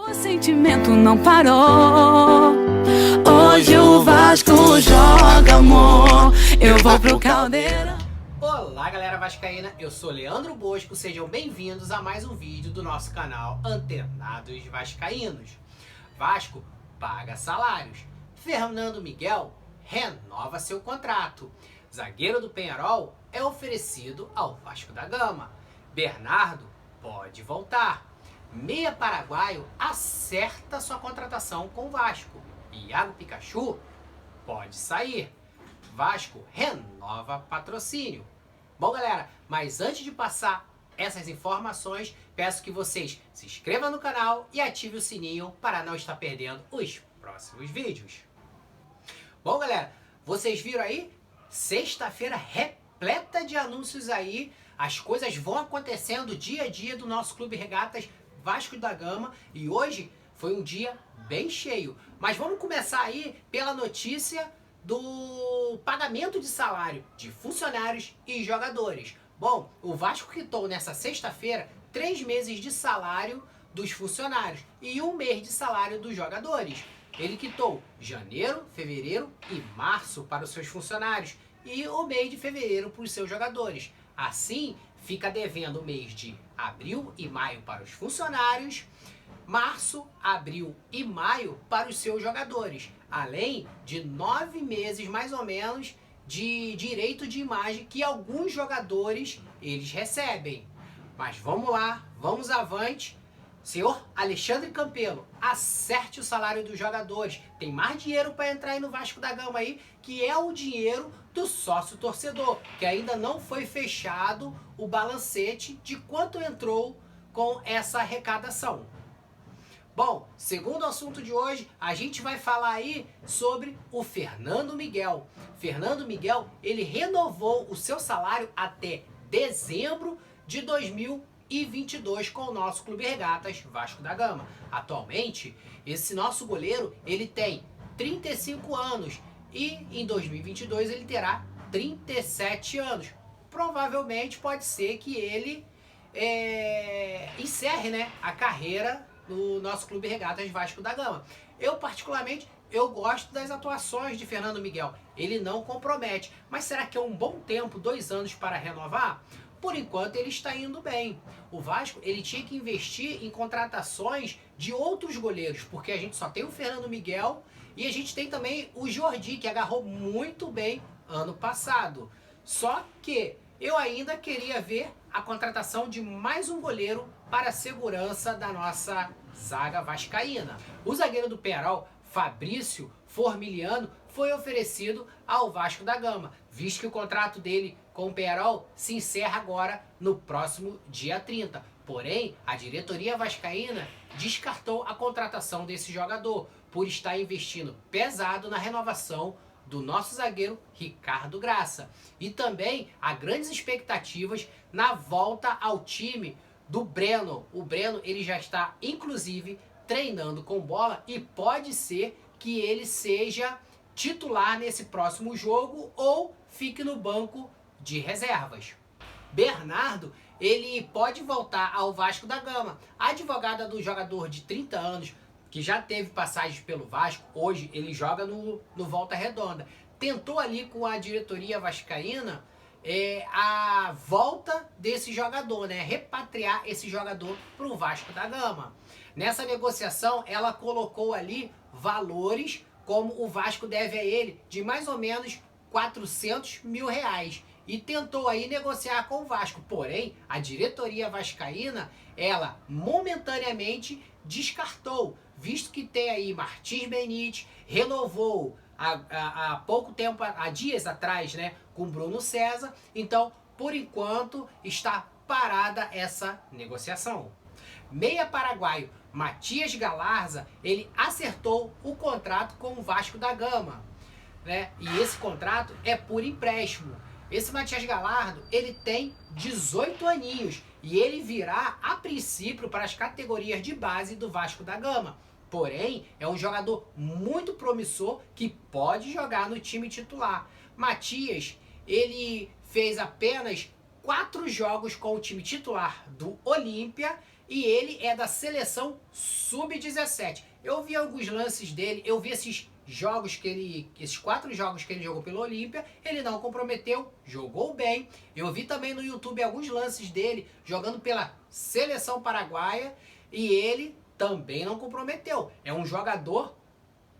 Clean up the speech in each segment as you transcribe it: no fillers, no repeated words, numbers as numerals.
O sentimento não parou. Hoje o Vasco joga, amor. Eu vou pro Caldeirão. Olá, galera vascaína, eu sou Leandro Bosco, sejam bem-vindos a mais um vídeo do nosso canal Antenados Vascaínos. Vasco paga salários. Fernando Miguel renova seu contrato. Zagueiro do Penharol é oferecido ao Vasco da Gama. Bernardo pode voltar. Meia paraguaio acerta sua contratação com o Vasco. Iago Pikachu pode sair. Vasco renova patrocínio. Bom, galera, mas antes de passar essas informações, peço que vocês se inscrevam no canal e ativem o sininho para não estar perdendo os próximos vídeos. Bom, galera, vocês viram aí? Sexta-feira repleta de anúncios aí. As coisas vão acontecendo dia a dia do nosso Clube Regatas Vasco da Gama e hoje foi um dia bem cheio. Mas vamos começar aí pela notícia do pagamento de salário de funcionários e jogadores. Bom, o Vasco quitou nessa sexta-feira 3 meses de salário dos funcionários e 1 mês de salário dos jogadores. Ele quitou janeiro, fevereiro e março para os seus funcionários e o mês de fevereiro para os seus jogadores. Assim, fica devendo o mês de abril e maio para os funcionários, março, abril e maio para os seus jogadores, além de 9 meses mais ou menos de direito de imagem que alguns jogadores eles recebem. Mas vamos lá, vamos avante. Senhor Alexandre Campelo, acerte o salário dos jogadores. Tem mais dinheiro para entrar aí no Vasco da Gama aí, que é o dinheiro do sócio torcedor, que ainda não foi fechado o balancete de quanto entrou com essa arrecadação. Bom, segundo o assunto de hoje, a gente vai falar aí sobre o Fernando Miguel. Fernando Miguel, ele renovou o seu salário até dezembro de 2022 com o nosso Clube Regatas Vasco da Gama. Atualmente, esse nosso goleiro, ele tem 35 anos e em 2022 ele terá 37 anos. Provavelmente pode ser que ele encerre, né, a carreira no nosso Clube Regatas Vasco da Gama. Eu particularmente, eu gosto das atuações de Fernando Miguel. Ele não compromete. Mas será que é um bom tempo, 2 anos para renovar? Por enquanto ele está indo bem. O Vasco, ele tinha que investir em contratações de outros goleiros, porque a gente só tem o Fernando Miguel e a gente tem também o Jordi, que agarrou muito bem ano passado. Só que eu ainda queria ver a contratação de mais um goleiro para a segurança da nossa zaga vascaína. O zagueiro do Penharol, Fabrício Formiliano, foi oferecido ao Vasco da Gama, visto que o contrato dele com o Penharol se encerra agora no próximo dia 30. Porém, a diretoria vascaína descartou a contratação desse jogador, por estar investindo pesado na renovação do nosso zagueiro Ricardo Graça. E também há grandes expectativas na volta ao time do Breno. O Breno, ele já está inclusive treinando com bola e pode ser que ele seja titular nesse próximo jogo ou fique no banco de reservas. Bernardo, ele pode voltar ao Vasco da Gama. A advogada do jogador de 30 anos, que já teve passagens pelo Vasco, hoje ele joga no Volta Redonda, tentou ali com a diretoria vascaína a volta desse jogador, né? Repatriar esse jogador para o Vasco da Gama. Nessa negociação, ela colocou ali valores como o Vasco deve a ele de mais ou menos 400 mil reais. E tentou aí negociar com o Vasco. Porém, a diretoria vascaína, ela momentaneamente descartou, visto que tem aí Martins Benítez, renovou há pouco tempo, há dias atrás, né, com Bruno César. Então, por enquanto, está parada essa negociação. Meia paraguaio Matias Galarza, ele acertou o contrato com o Vasco da Gama, né? E esse contrato é por empréstimo. Esse Matias Galardo, ele tem 18 aninhos e ele virá, a princípio, para as categorias de base do Vasco da Gama. Porém, é um jogador muito promissor que pode jogar no time titular. Matias, ele fez apenas 4 jogos com o time titular do Olímpia e ele é da seleção sub-17. Eu vi alguns lances dele, eu vi esses 4 jogos que ele jogou pelo Olímpia, ele não comprometeu, jogou bem. Eu vi também no YouTube alguns lances dele jogando pela seleção paraguaia e ele também não comprometeu. É um jogador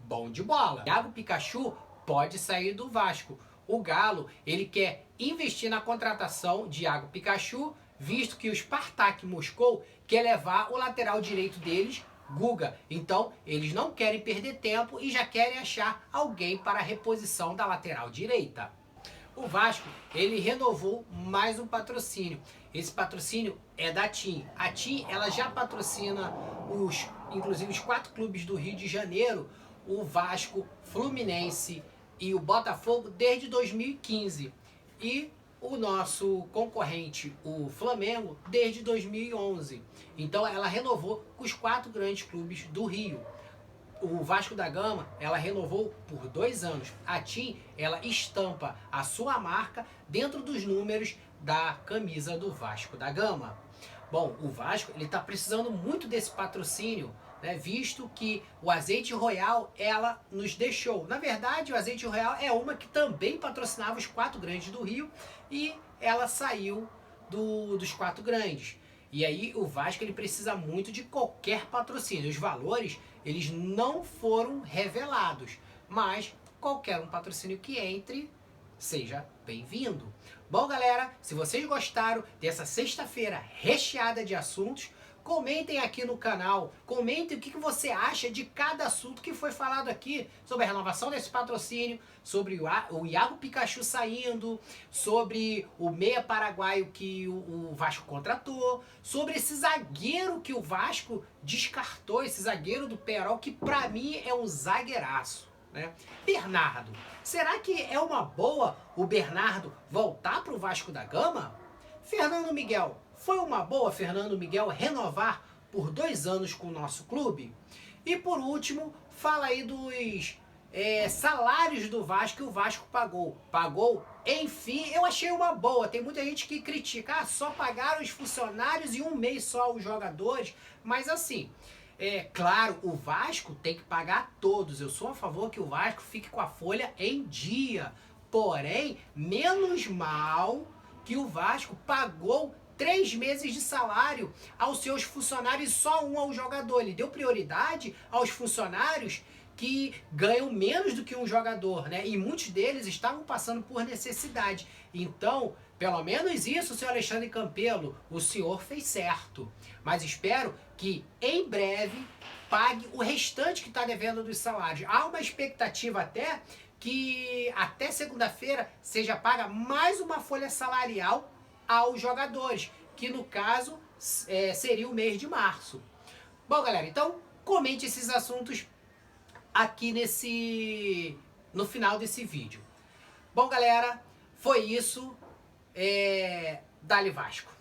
bom de bola. Iago Pikachu pode sair do Vasco. O Galo, ele quer investir na contratação de Iago Pikachu, visto que o Spartak Moscou quer levar o lateral direito deles, Guga. Então, eles não querem perder tempo e já querem achar alguém para a reposição da lateral direita. O Vasco, ele renovou mais um patrocínio. Esse patrocínio é da TIM. A TIM, ela já patrocina inclusive os 4 clubes do Rio de Janeiro, o Vasco, Fluminense e o Botafogo desde 2015. E o nosso concorrente, o Flamengo, desde 2011. Então ela renovou com os 4 grandes clubes do Rio. O Vasco da Gama, ela renovou por 2 anos. A TIM, ela estampa a sua marca dentro dos números da camisa do Vasco da Gama. Bom, o Vasco, ele está precisando muito desse patrocínio, né, visto que o Azeite Royal, ela nos deixou. Na verdade, o Azeite Royal é uma que também patrocinava os 4 grandes do Rio e ela saiu dos 4 grandes. E aí o Vasco, ele precisa muito de qualquer patrocínio. Os valores, eles não foram revelados, mas qualquer um patrocínio que entre, seja bem-vindo. Bom, galera, se vocês gostaram dessa sexta-feira recheada de assuntos, comentem aqui no canal, comentem o que você acha de cada assunto que foi falado aqui, sobre a renovação desse patrocínio, sobre o Iago Pikachu saindo, sobre o meia paraguaio que o Vasco contratou, sobre esse zagueiro que o Vasco descartou, esse zagueiro do Peñarol, que pra mim é um zagueiraço, né? Bernardo, será que é uma boa o Bernardo voltar pro Vasco da Gama? Fernando Miguel, foi uma boa, Fernando Miguel, renovar por 2 anos com o nosso clube? E por último, fala aí dos salários do Vasco que o Vasco pagou. Pagou, enfim, eu achei uma boa. Tem muita gente que critica, só pagaram os funcionários e 1 mês só os jogadores. Mas assim, claro, o Vasco tem que pagar todos. Eu sou a favor que o Vasco fique com a folha em dia. Porém, menos mal que o Vasco pagou 3 meses de salário aos seus funcionários e só 1 ao jogador. Ele deu prioridade aos funcionários que ganham menos do que um jogador, né? E muitos deles estavam passando por necessidade. Então, pelo menos isso, senhor Alexandre Campelo, o senhor fez certo. Mas espero que em breve pague o restante que está devendo dos salários. Há uma expectativa até que até segunda-feira seja paga mais uma folha salarial aos jogadores, que no caso seria o mês de março. Bom, galera, então comente esses assuntos aqui no final desse vídeo. Bom, galera, foi isso. Dale Vasco!